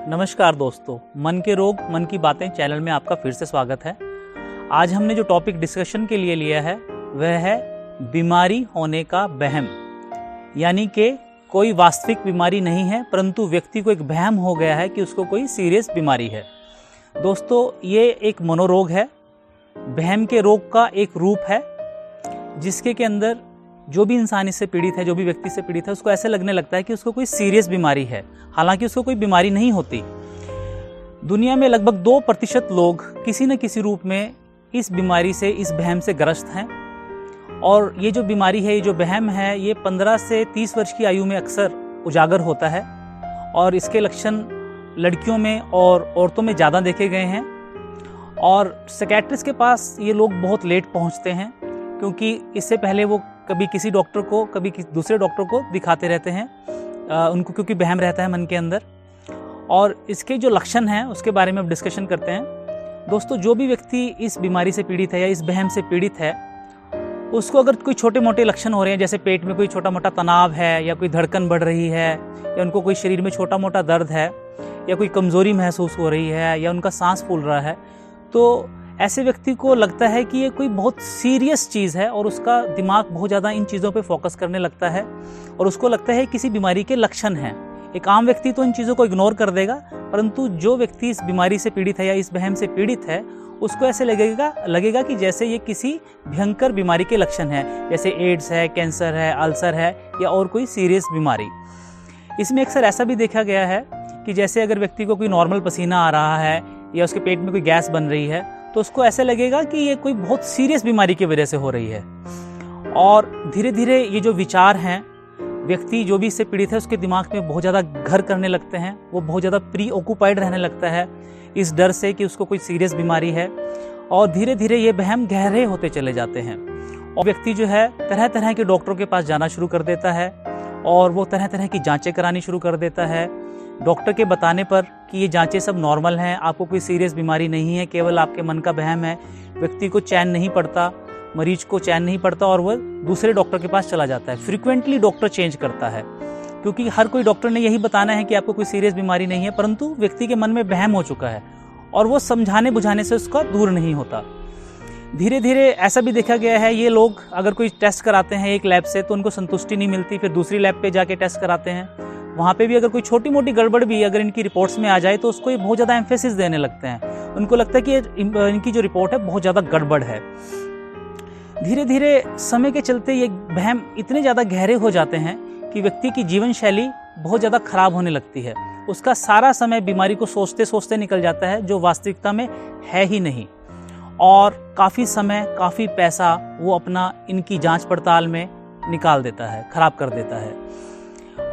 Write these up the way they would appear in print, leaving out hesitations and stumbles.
नमस्कार दोस्तों, मन के रोग मन की बातें चैनल में आपका फिर से स्वागत है। आज हमने जो टॉपिक डिस्कशन के लिए लिया है वह है बीमारी होने का वहम। यानी कि कोई वास्तविक बीमारी नहीं है, परंतु व्यक्ति को एक वहम हो गया है कि उसको कोई सीरियस बीमारी है। दोस्तों, ये एक मनोरोग है, वहम के रोग का एक रूप है, जिसके के अंदर जो भी इंसान इससे पीड़ित है, जो भी व्यक्ति से पीड़ित है, उसको ऐसे लगने लगता है कि उसको कोई सीरियस बीमारी है, हालांकि उसको कोई बीमारी नहीं होती। दुनिया में लगभग 2% लोग किसी न किसी रूप में इस बीमारी से, इस वहम से ग्रस्त हैं। और ये जो बीमारी है, ये जो वहम है, ये 15 से 30 वर्ष की आयु में अक्सर उजागर होता है और इसके लक्षण लड़कियों में और औरतों में ज़्यादा देखे गए हैं। और साइकियाट्रिस्ट के पास ये लोग बहुत लेट पहुंचते हैं, क्योंकि इससे पहले वो कभी किसी डॉक्टर को, कभी किसी दूसरे डॉक्टर को दिखाते रहते हैं उनको, क्योंकि वहम रहता है मन के अंदर। और इसके जो लक्षण हैं उसके बारे में अब डिस्कशन करते हैं। दोस्तों, जो भी व्यक्ति इस बीमारी से पीड़ित है या इस वहम से पीड़ित है, उसको अगर कोई छोटे मोटे लक्षण हो रहे हैं, जैसे पेट में कोई छोटा मोटा तनाव है, या कोई धड़कन बढ़ रही है, या उनको कोई शरीर में छोटा मोटा दर्द है, या कोई कमज़ोरी महसूस हो रही है, या उनका सांस फूल रहा है, तो ऐसे व्यक्ति को लगता है कि ये कोई बहुत सीरियस चीज़ है और उसका दिमाग बहुत ज़्यादा इन चीज़ों पे फोकस करने लगता है और उसको लगता है किसी बीमारी के लक्षण हैं। एक आम व्यक्ति तो इन चीज़ों को इग्नोर कर देगा, परंतु जो व्यक्ति इस बीमारी से पीड़ित है या इस वहम से पीड़ित है, उसको ऐसे लगेगा कि जैसे ये किसी भयंकर बीमारी के लक्षण हैं, जैसे एड्स है, कैंसर है, अल्सर है, या और कोई सीरियस बीमारी। इसमें अक्सर ऐसा भी देखा गया है कि जैसे अगर व्यक्ति को कोई नॉर्मल पसीना आ रहा है या उसके पेट में कोई गैस बन रही है, तो उसको ऐसे लगेगा कि ये कोई बहुत सीरियस बीमारी की वजह से हो रही है। और धीरे धीरे ये जो विचार हैं, व्यक्ति जो भी इससे पीड़ित है उसके दिमाग में बहुत ज़्यादा घर करने लगते हैं। वो बहुत ज़्यादा प्री ऑक्यूपाइड रहने लगता है इस डर से कि उसको कोई सीरियस बीमारी है। और धीरे धीरे ये वहम गहरे होते चले जाते हैं और व्यक्ति जो है तरह तरह के डॉक्टरों के पास जाना शुरू कर देता है और वो तरह तरह की जाँचें करानी शुरू कर देता है, डॉक्टर के बताने पर कि ये जांचें सब नॉर्मल हैं, आपको कोई सीरियस बीमारी नहीं है, केवल आपके मन का वहम है। व्यक्ति को चैन नहीं पड़ता, मरीज को चैन नहीं पड़ता और वह दूसरे डॉक्टर के पास चला जाता है। फ्रीक्वेंटली डॉक्टर चेंज करता है, क्योंकि हर कोई डॉक्टर ने यही बताना है कि आपको कोई सीरियस बीमारी नहीं है, परंतु व्यक्ति के मन में वहम हो चुका है और वो समझाने बुझाने से उसका दूर नहीं होता। धीरे धीरे ऐसा भी देखा गया है, ये लोग अगर कोई टेस्ट कराते हैं एक लैब से तो उनको संतुष्टि नहीं मिलती, फिर दूसरी लैब पे जाके टेस्ट कराते हैं, वहाँ पे भी अगर कोई छोटी मोटी गड़बड़ भी अगर इनकी रिपोर्ट्स में आ जाए तो उसको ये बहुत ज़्यादा एम्फेसिस देने लगते हैं। उनको लगता है कि इनकी जो रिपोर्ट है बहुत ज़्यादा गड़बड़ है। धीरे धीरे समय के चलते ये वहम इतने ज़्यादा गहरे हो जाते हैं कि व्यक्ति की जीवन शैली बहुत ज़्यादा खराब होने लगती है। उसका सारा समय बीमारी को सोचते सोचते निकल जाता है, जो वास्तविकता में है ही नहीं। और काफ़ी समय, काफ़ी पैसा वो अपना इनकी जाँच पड़ताल में निकाल देता है, खराब कर देता है।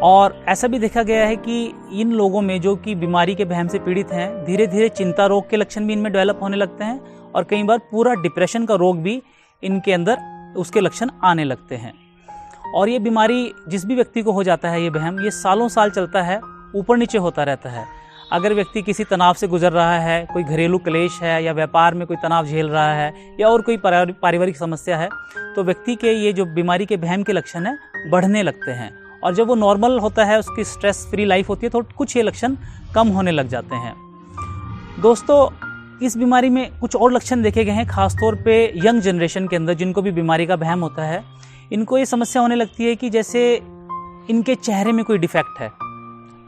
और ऐसा भी देखा गया है कि इन लोगों में जो कि बीमारी के वहम से पीड़ित हैं, धीरे धीरे चिंता रोग के लक्षण भी इनमें डेवलप होने लगते हैं और कई बार पूरा डिप्रेशन का रोग भी इनके अंदर उसके लक्षण आने लगते हैं। और ये बीमारी जिस भी व्यक्ति को हो जाता है, ये वहम, ये सालों साल चलता है, ऊपर नीचे होता रहता है। अगर व्यक्ति किसी तनाव से गुजर रहा है, कोई घरेलू क्लेश है या व्यापार में कोई तनाव झेल रहा है या और कोई पारिवारिक समस्या है, तो व्यक्ति के ये जो बीमारी के वहम के लक्षण हैं बढ़ने लगते हैं। और जब वो नॉर्मल होता है, उसकी स्ट्रेस फ्री लाइफ होती है, तो कुछ ये लक्षण कम होने लग जाते हैं। दोस्तों, इस बीमारी में कुछ और लक्षण देखे गए हैं, खासतौर पे यंग जनरेशन के अंदर जिनको भी बीमारी का वहम होता है। इनको ये समस्या होने लगती है कि जैसे इनके चेहरे में कोई डिफेक्ट है,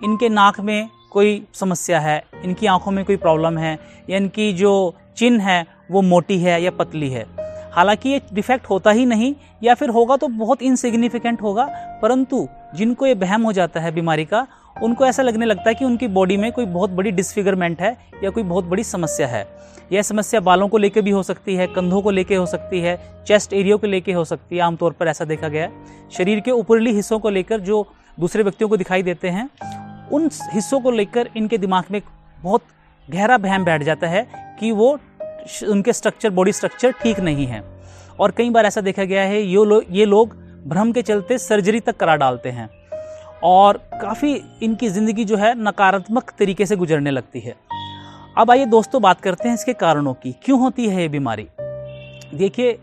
इनके नाक में कोई समस्या है, इनकी आंखों में कोई प्रॉब्लम है, या इनकी जो चिन है वो मोटी है या पतली है। हालांकि ये डिफेक्ट होता ही नहीं, या फिर होगा तो बहुत इनसिग्निफिकेंट होगा, परंतु जिनको ये वहम हो जाता है बीमारी का, उनको ऐसा लगने लगता है कि उनकी बॉडी में कोई बहुत बड़ी डिसफिगरमेंट है या कोई बहुत बड़ी समस्या है। यह समस्या बालों को लेकर भी हो सकती है, कंधों को लेकर हो सकती है, चेस्ट एरिया को लेकर हो सकती है। आमतौर पर ऐसा देखा गया है। शरीर के ऊपरली हिस्सों को लेकर जो दूसरे व्यक्तियों को दिखाई देते हैं, उन हिस्सों को लेकर इनके दिमाग में बहुत गहरा वहम बैठ जाता है कि वो उनके स्ट्रक्चर, बॉडी स्ट्रक्चर ठीक नहीं है। और कई बार ऐसा देखा गया है ये लोग भ्रम के चलते सर्जरी तक करा डालते हैं और काफ़ी इनकी ज़िंदगी जो है नकारात्मक तरीके से गुजरने लगती है। अब आइए दोस्तों बात करते हैं इसके कारणों की, क्यों होती है ये बीमारी। देखिए,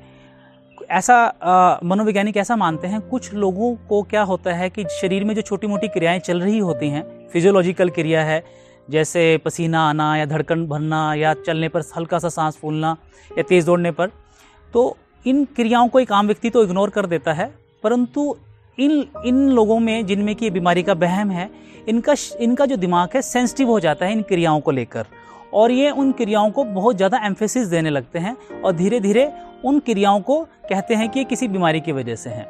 ऐसा मनोवैज्ञानिक ऐसा मानते हैं, कुछ लोगों को क्या होता है कि शरीर में जो छोटी मोटी क्रियाएं चल रही होती हैं, फिजियोलॉजिकल क्रिया है, जैसे पसीना आना या धड़कन भरना या चलने पर हल्का सा सांस फूलना या तेज़ दौड़ने पर। तो इन क्रियाओं को एक आम व्यक्ति तो इग्नोर कर देता है, परंतु इन लोगों में जिनमें कि ये बीमारी का वहम है, इनका जो दिमाग है सेंसिटिव हो जाता है इन क्रियाओं को लेकर, और ये उन क्रियाओं को बहुत ज़्यादा एम्फेसिस देने लगते हैं और धीरे धीरे उन क्रियाओं को कहते हैं कि ये किसी बीमारी की वजह से हैं।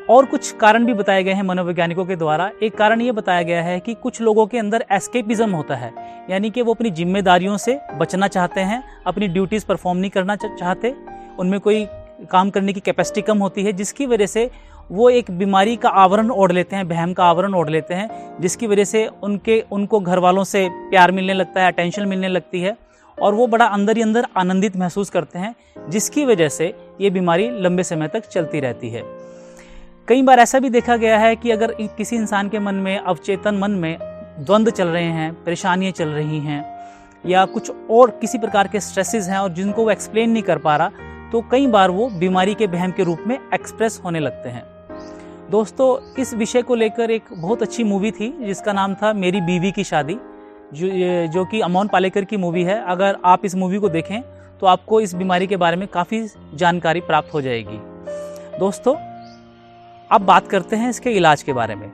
और कुछ कारण भी बताए गए हैं मनोवैज्ञानिकों के द्वारा। एक कारण ये बताया गया है कि कुछ लोगों के अंदर एस्केपिज्म होता है, यानी कि वो अपनी जिम्मेदारियों से बचना चाहते हैं, अपनी ड्यूटीज़ परफॉर्म नहीं करना चाहते, उनमें कोई काम करने की कैपेसिटी कम होती है, जिसकी वजह से वो एक बीमारी का आवरण ओढ़ लेते हैं, वहम का आवरण ओढ़ लेते हैं, जिसकी वजह से उनको घर वालों से प्यार मिलने लगता है, अटेंशन मिलने लगती है, और वो बड़ा अंदर ही अंदर आनंदित महसूस करते हैं, जिसकी वजह से ये बीमारी लंबे समय तक चलती रहती है। कई बार ऐसा भी देखा गया है कि अगर किसी इंसान के मन में, अवचेतन मन में द्वंद्व चल रहे हैं, परेशानियाँ चल रही हैं, या कुछ और किसी प्रकार के स्ट्रेसेस हैं और जिनको वो एक्सप्लेन नहीं कर पा रहा, तो कई बार वो बीमारी के वहम के रूप में एक्सप्रेस होने लगते हैं। दोस्तों, इस विषय को लेकर एक बहुत अच्छी मूवी थी जिसका नाम था मेरी बीवी की शादी, जो कि अमोन पालेकर की मूवी है। अगर आप इस मूवी को देखें तो आपको इस बीमारी के बारे में काफ़ी जानकारी प्राप्त हो जाएगी। दोस्तों, अब बात करते हैं इसके इलाज के बारे में।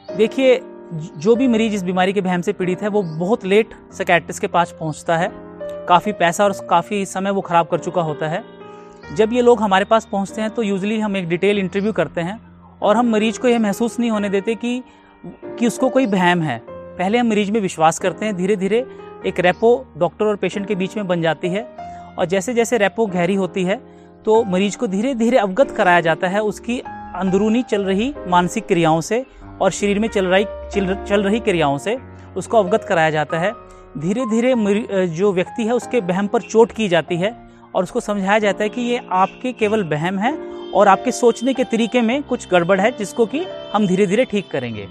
देखिए, जो भी मरीज इस बीमारी के वहम से पीड़ित है वो बहुत लेट साइकियाट्रिस्ट के पास पहुंचता है, काफ़ी पैसा और काफ़ी समय वो ख़राब कर चुका होता है। जब ये लोग हमारे पास पहुंचते हैं तो यूजुअली हम एक डिटेल इंटरव्यू करते हैं और हम मरीज को यह महसूस नहीं होने देते कि उसको कोई वहम है। पहले हम मरीज में विश्वास करते हैं, धीरे धीरे एक रेपो डॉक्टर और पेशेंट के बीच में बन जाती है, और जैसे जैसे रेपो गहरी होती है तो मरीज को धीरे धीरे अवगत कराया जाता है उसकी अंदरूनी चल रही मानसिक क्रियाओं से और शरीर में चल रही क्रियाओं से उसको अवगत कराया जाता है। धीरे धीरे जो व्यक्ति है उसके वहम पर चोट की जाती है और उसको समझाया जाता है कि ये आपके केवल वहम है और आपके सोचने के तरीके में कुछ गड़बड़ है, जिसको कि हम धीरे धीरे ठीक करेंगे।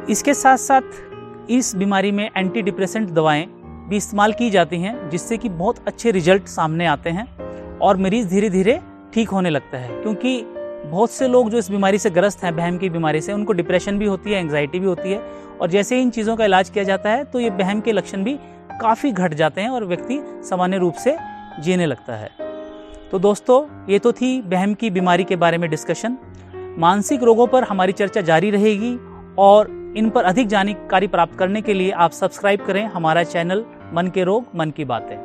इसके साथ साथ इस बीमारी में एंटी डिप्रेसेंट दवाएं भी इस्तेमाल की जाती हैं, जिससे कि बहुत अच्छे रिजल्ट सामने आते हैं और मरीज़ धीरे धीरे ठीक होने लगता है। क्योंकि बहुत से लोग जो इस बीमारी से ग्रस्त हैं, वहम की बीमारी से, उनको डिप्रेशन भी होती है, एंग्जाइटी भी होती है, और जैसे ही इन चीज़ों का इलाज किया जाता है तो ये वहम के लक्षण भी काफ़ी घट जाते हैं और व्यक्ति सामान्य रूप से जीने लगता है। तो दोस्तों, ये तो थी वहम की बीमारी के बारे में डिस्कशन। मानसिक रोगों पर हमारी चर्चा जारी रहेगी और इन पर अधिक जानकारी प्राप्त करने के लिए आप सब्सक्राइब करें हमारा चैनल मन के रोग मन की बातें।